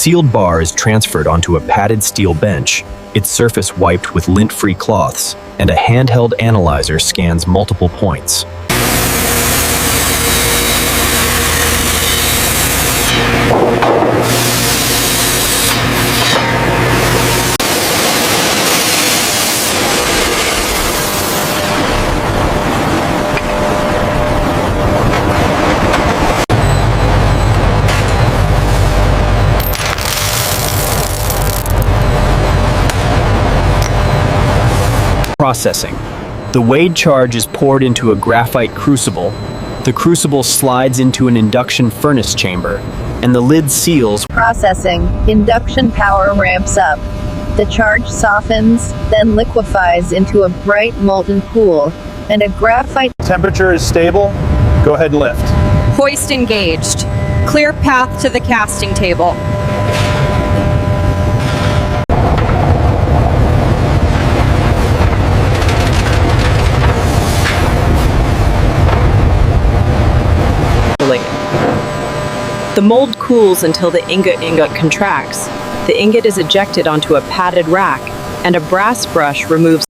sealed bar is transferred onto a padded steel bench, its surface wiped with lint-free cloths, and a handheld analyzer scans multiple points. Processing. The weighed charge is poured into a graphite crucible. The crucible slides into an induction furnace chamber, and the lid seals. Processing. Induction power ramps up. The charge softens, then liquefies into a bright molten pool, and a graphite. Temperature is stable. Go ahead and lift. Hoist engaged. Clear path to the casting table. The mold cools until the ingot contracts. The ingot is ejected onto a padded rack, and a brass brush removes.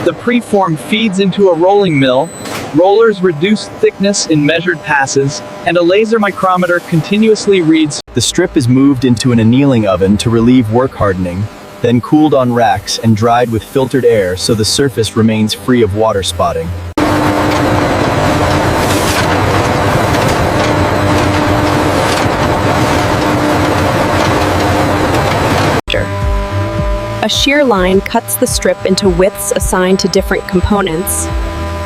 The preform feeds into a rolling mill, rollers reduce thickness in measured passes, and a laser micrometer continuously reads. The strip is moved into an annealing oven to relieve work hardening, then cooled on racks and dried with filtered air so the surface remains free of water spotting. A shear line cuts the strip into widths assigned to different components.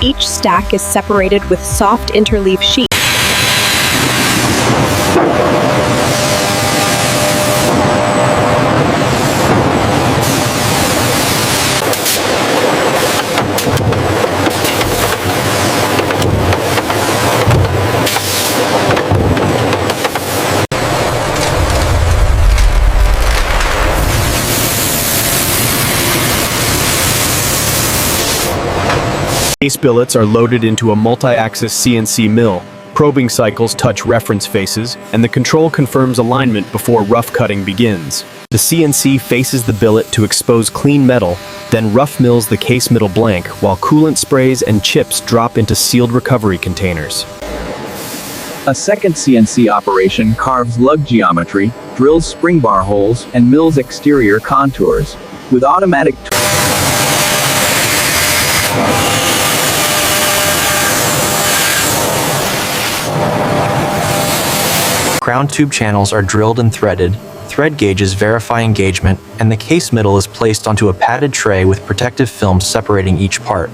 Each stack is separated with soft interleave sheets. Case billets are loaded into a multi-axis CNC mill. Probing cycles touch reference faces, and the control confirms alignment before rough cutting begins. The CNC faces the billet to expose clean metal, then rough mills the case middle blank, while coolant sprays and chips drop into sealed recovery containers. A second CNC operation carves lug geometry, drills spring bar holes, and mills exterior contours. With automatic crown tube channels are drilled and threaded, thread gauges verify engagement, and the case middle is placed onto a padded tray with protective film separating each part.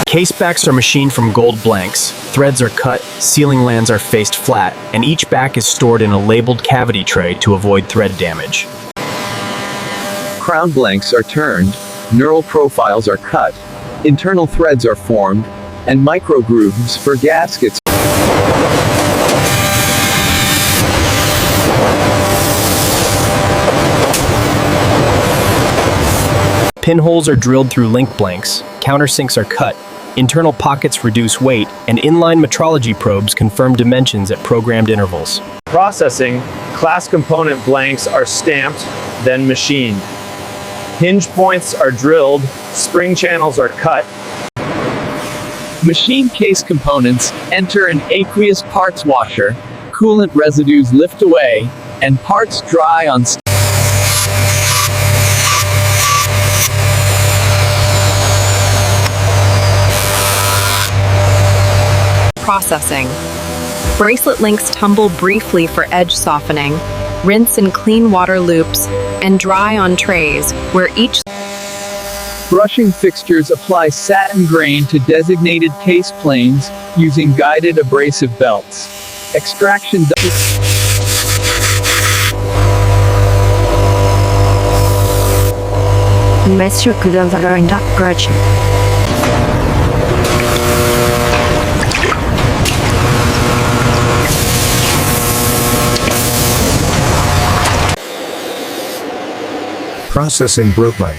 Case backs are machined from gold blanks, threads are cut, sealing lands are faced flat, and each back is stored in a labeled cavity tray to avoid thread damage. crown blanks are turned, knurl profiles are cut, internal threads are formed, and micro grooves for gaskets. Pinholes are drilled through link blanks, countersinks are cut, internal pockets reduce weight, and inline metrology probes confirm dimensions at programmed intervals. Processing. Class component blanks are stamped, then machined. Hinge points are drilled, spring channels are cut. Machine case components enter an aqueous parts washer, coolant residues lift away, and parts dry on Processing. Bracelet links tumble briefly for edge softening, rinse in clean water loops, and dry on trays, where each Brushing fixtures apply satin grain to designated case planes using guided abrasive belts. Extraction Monsieur Kudover in that direction. Processing brushing.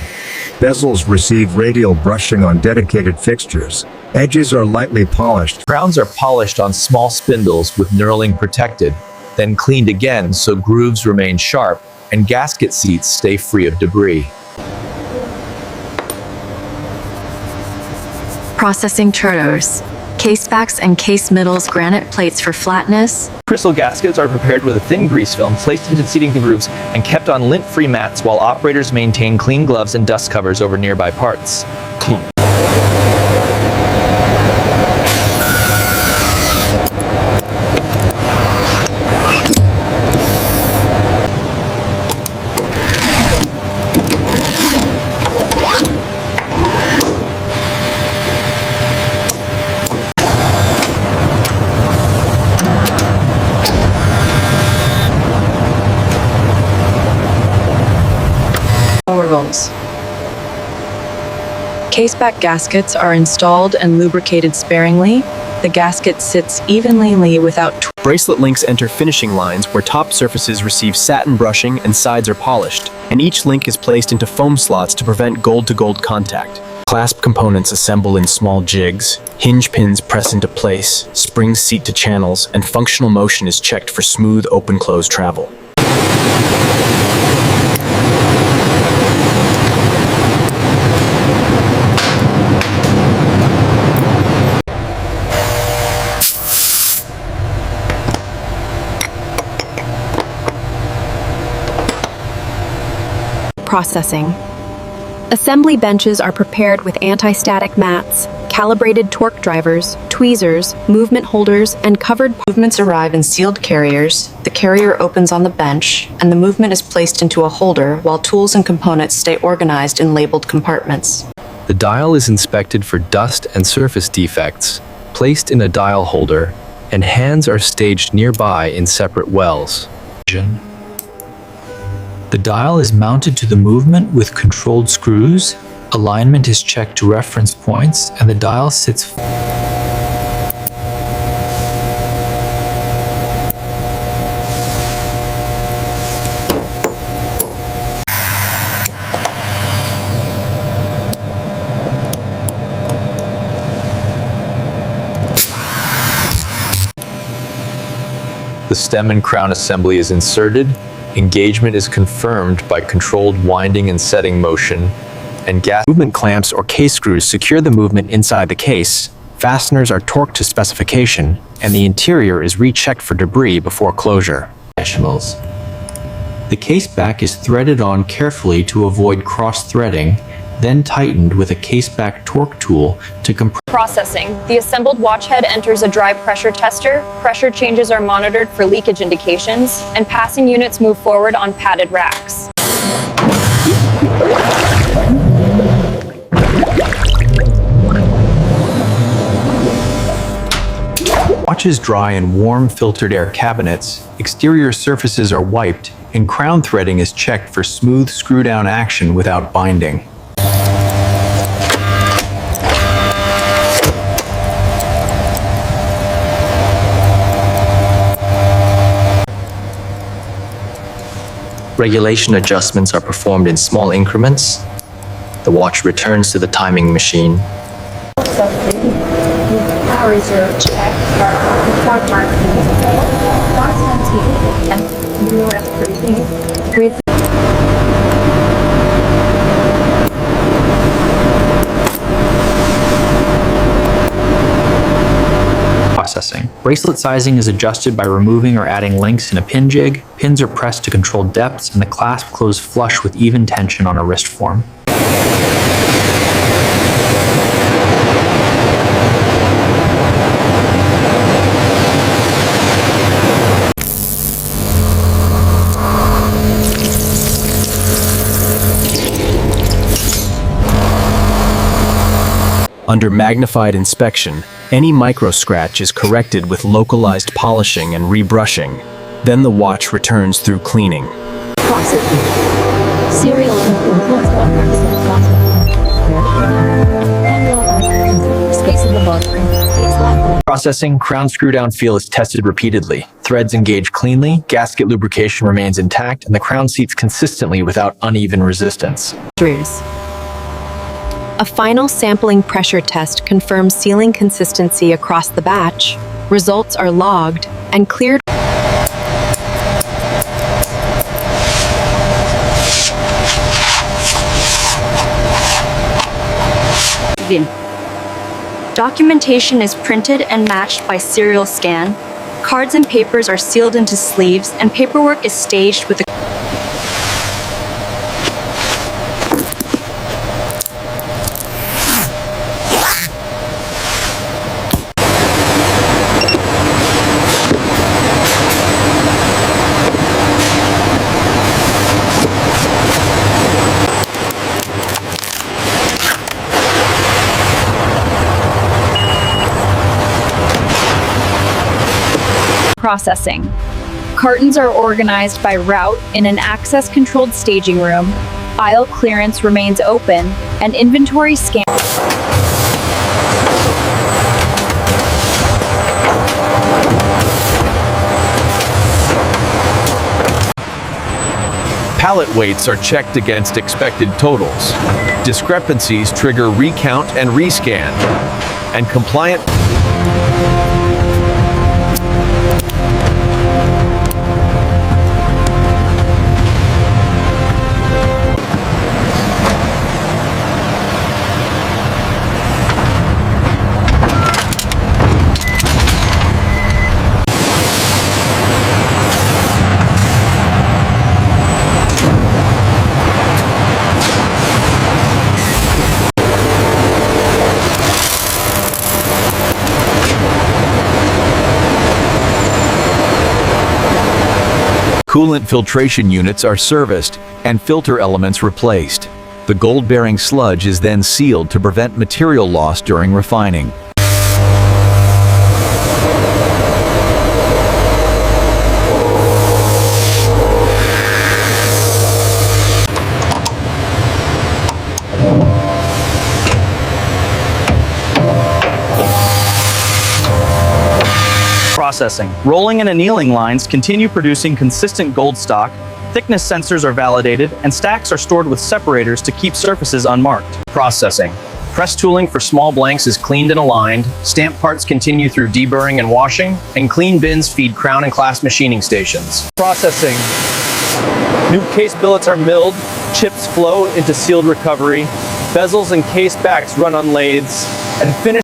Bezels receive radial brushing on dedicated fixtures. Edges are lightly polished. Crowns are polished on small spindles with knurling protected, then cleaned again so grooves remain sharp and gasket seats stay free of debris. Processing turters. Case backs and case middles granite plates for flatness. Crystal gaskets are prepared with a thin grease film placed into seating grooves and kept on lint-free mats while operators maintain clean gloves and dust covers over nearby parts. Orvals. Caseback gaskets are installed and lubricated sparingly. The gasket sits evenly without Bracelet links enter finishing lines where top surfaces receive satin brushing and sides are polished, and each link is placed into foam slots to prevent gold-to-gold contact. Clasp components assemble in small jigs, hinge pins press into place, springs seat to channels, and functional motion is checked for smooth open-close travel. Processing. Assembly benches are prepared with anti-static mats, calibrated torque drivers, tweezers, movement holders, and covered movements arrive in sealed carriers. The carrier opens on the bench, and the movement is placed into a holder while tools and components stay organized in labeled compartments. The dial is inspected for dust and surface defects, placed in a dial holder, and hands are staged nearby in separate wells. The dial is mounted to the movement with controlled screws, alignment is checked to reference points, and the dial sits The stem and crown assembly is inserted, engagement is confirmed by controlled winding and setting motion, and Movement clamps or case screws secure the movement inside the case, fasteners are torqued to specification, and the interior is rechecked for debris before closure. The case back is threaded on carefully to avoid cross-threading, then tightened with a case back torque tool to compress. Processing. The assembled watch head enters a dry pressure tester, pressure changes are monitored for leakage indications, and passing units move forward on padded racks. Watches dry in warm filtered air cabinets, exterior surfaces are wiped, and crown threading is checked for smooth screw-down action without binding. Regulation adjustments are performed in small increments. The watch returns to the timing machine. Processing. Bracelet sizing is adjusted by removing or adding links in a pin jig. Pins are pressed to control depths, and the clasp closes flush with even tension on a wrist form. Under magnified inspection, any micro-scratch is corrected with localized polishing and rebrushing. Then the watch returns through cleaning. Processing, crown screw-down feel is tested repeatedly. Threads engage cleanly, gasket lubrication remains intact, and the crown seats consistently without uneven resistance. A final sampling pressure test confirms sealing consistency across the batch. Results are logged and cleared. Documentation is printed and matched by serial scan. Cards and papers are sealed into sleeves, and paperwork is staged with a processing. Cartons are organized by route in an access-controlled staging room. Aisle clearance remains open, and inventory scan. Pallet weights are checked against expected totals. Discrepancies trigger recount and rescan. And compliant coolant filtration units are serviced and filter elements replaced. The gold-bearing sludge is then sealed to prevent material loss during refining. Processing. Rolling and annealing lines continue producing consistent gold stock, thickness sensors are validated, and stacks are stored with separators to keep surfaces unmarked. Processing. Press tooling for small blanks is cleaned and aligned, stamp parts continue through deburring and washing, and clean bins feed crown and clasp machining stations. processing. New case billets are milled, chips flow into sealed recovery, bezels and case backs run on lathes, and finish.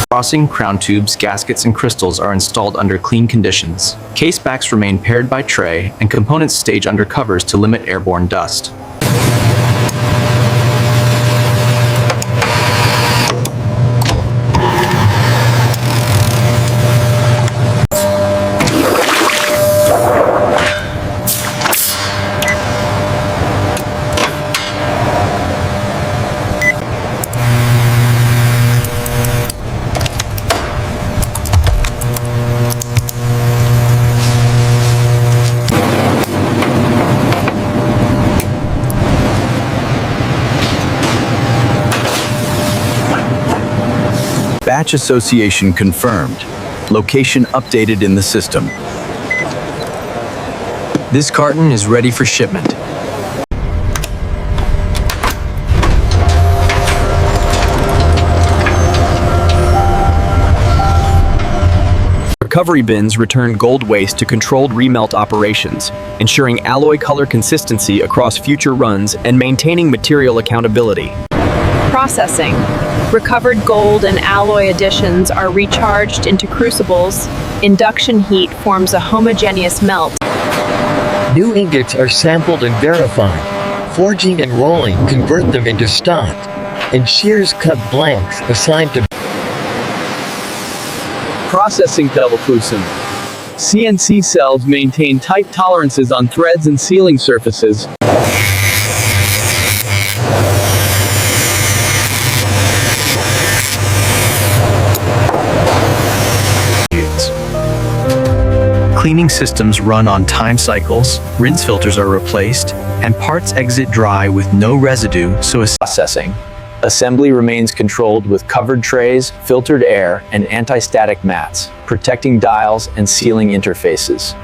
Crossing, crown tubes, gaskets, and crystals are installed under clean conditions. Case backs remain paired by tray, and components stage under covers to limit airborne dust. Batch association confirmed. Location updated in the system. This carton is ready for shipment. Recovery bins return gold waste to controlled remelt operations, ensuring alloy color consistency across future runs and maintaining material accountability. Processing. Recovered gold and alloy additions are recharged into crucibles. Induction heat forms a homogeneous melt. New ingots are sampled and verified. Forging and rolling convert them into stock, and shears cut blanks assigned to Processing Leverkusen. CNC cells maintain tight tolerances on threads and sealing surfaces. Cleaning systems run on time cycles, rinse filters are replaced, and parts exit dry with no residue, so as processing. Assembly remains controlled with covered trays, filtered air, and anti-static mats, protecting dials and sealing interfaces.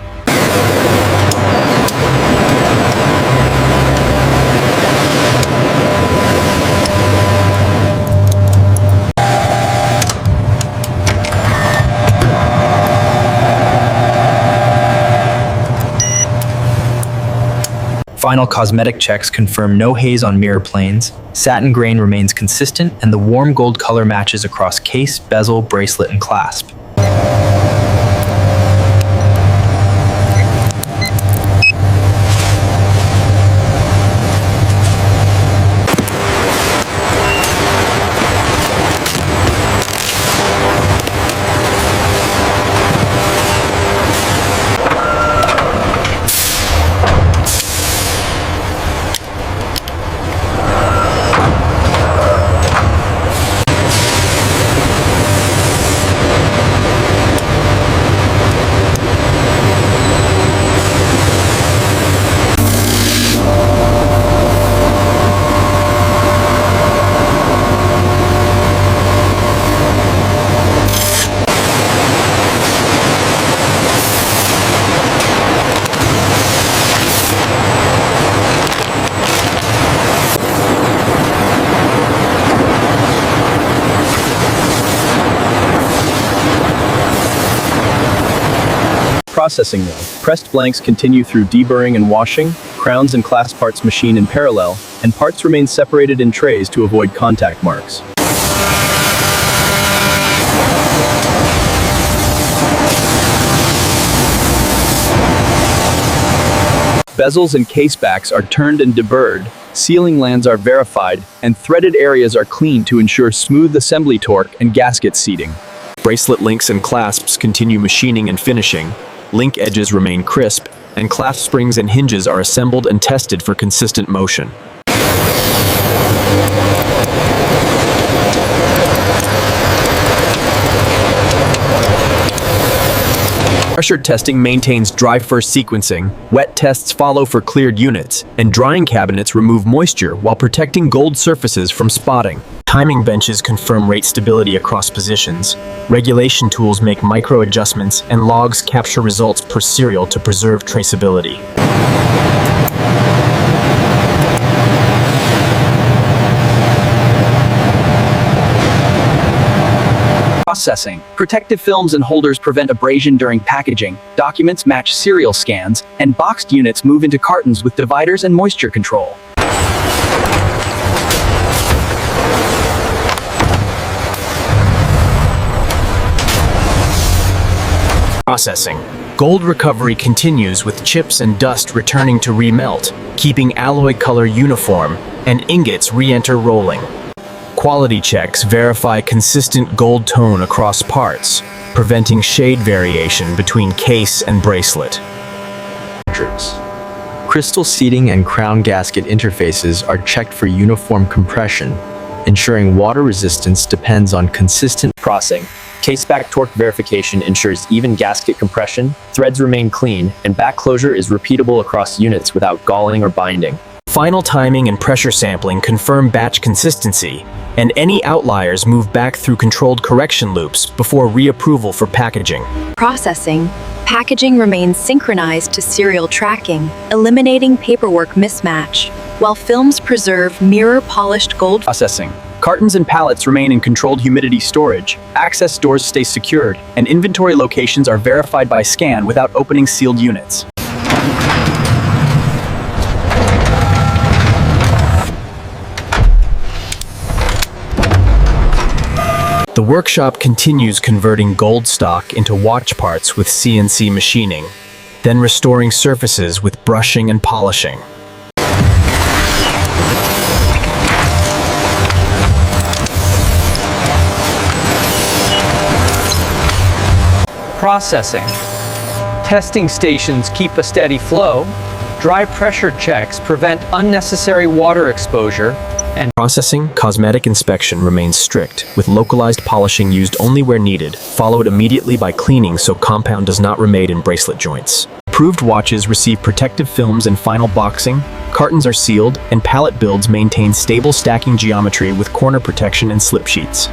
Final cosmetic checks confirm no haze on mirror planes, satin grain remains consistent, and the warm gold color matches across case, bezel, bracelet, and clasp. Processing though. Pressed blanks continue through deburring and washing, crowns and clasp parts machine in parallel, and parts remain separated in trays to avoid contact marks. Bezels and case backs are turned and deburred, sealing lands are verified, and threaded areas are cleaned to ensure smooth assembly torque and gasket seating. Bracelet links and clasps continue machining and finishing, link edges remain crisp, and clasp springs and hinges are assembled and tested for consistent motion. Pressure testing maintains dry first sequencing, wet tests follow for cleared units, and drying cabinets remove moisture while protecting gold surfaces from spotting. Timing benches confirm rate stability across positions. Regulation tools make micro adjustments, and logs capture results per serial to preserve traceability. Processing. Protective films and holders prevent abrasion during packaging, documents match serial scans, and boxed units move into cartons with dividers and moisture control. Processing. Gold recovery continues with chips and dust returning to remelt, keeping alloy color uniform, and ingots re-enter rolling. Quality checks verify consistent gold tone across parts, preventing shade variation between case and bracelet. Crystal seating and crown gasket interfaces are checked for uniform compression, ensuring water resistance depends on consistent Processing. Case-back torque verification ensures even gasket compression, threads remain clean, and back closure is repeatable across units without galling or binding. Final timing and pressure sampling confirm batch consistency, and any outliers move back through controlled correction loops before reapproval for packaging. Processing. Packaging remains synchronized to serial tracking, eliminating paperwork mismatch, while films preserve mirror-polished gold. Processing. Cartons and pallets remain in controlled humidity storage, access doors stay secured, and inventory locations are verified by scan without opening sealed units. The workshop continues converting gold stock into watch parts with CNC machining, then restoring surfaces with brushing and polishing. Processing. Testing stations keep a steady flow. Dry pressure checks prevent unnecessary water exposure. And Processing, cosmetic inspection remains strict, with localized polishing used only where needed, followed immediately by cleaning so compound does not remain in bracelet joints. Approved watches receive protective films and final boxing, cartons are sealed, and pallet builds maintain stable stacking geometry with corner protection and slip sheets.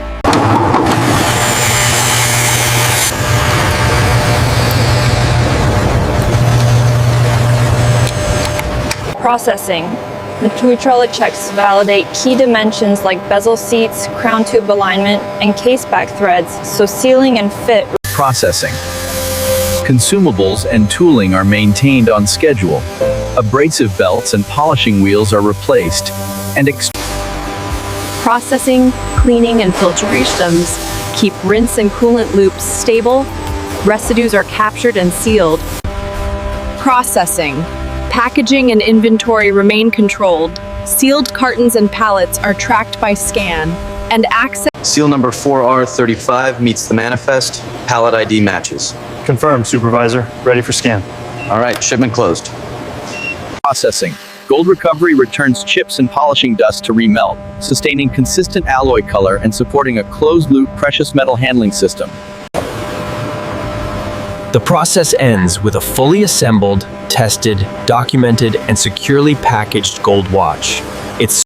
Processing. The hydraulic checks validate key dimensions like bezel seats, crown tube alignment, and case back threads, so sealing and fit. Processing. Consumables and tooling are maintained on schedule. Abrasive belts and polishing wheels are replaced, and Processing, cleaning, and filtration systems keep rinse and coolant loops stable. Residues are captured and sealed. Processing. Packaging and inventory remain controlled. Sealed cartons and pallets are tracked by scan, and access. Seal number 4R35 meets the manifest. Pallet ID matches. Confirmed, Supervisor. Ready for scan. All right, shipment closed. Processing. Gold recovery returns chips and polishing dust to remelt, sustaining consistent alloy color and supporting a closed-loop precious metal handling system. The process ends with a fully assembled, tested, documented, and securely packaged gold watch. It's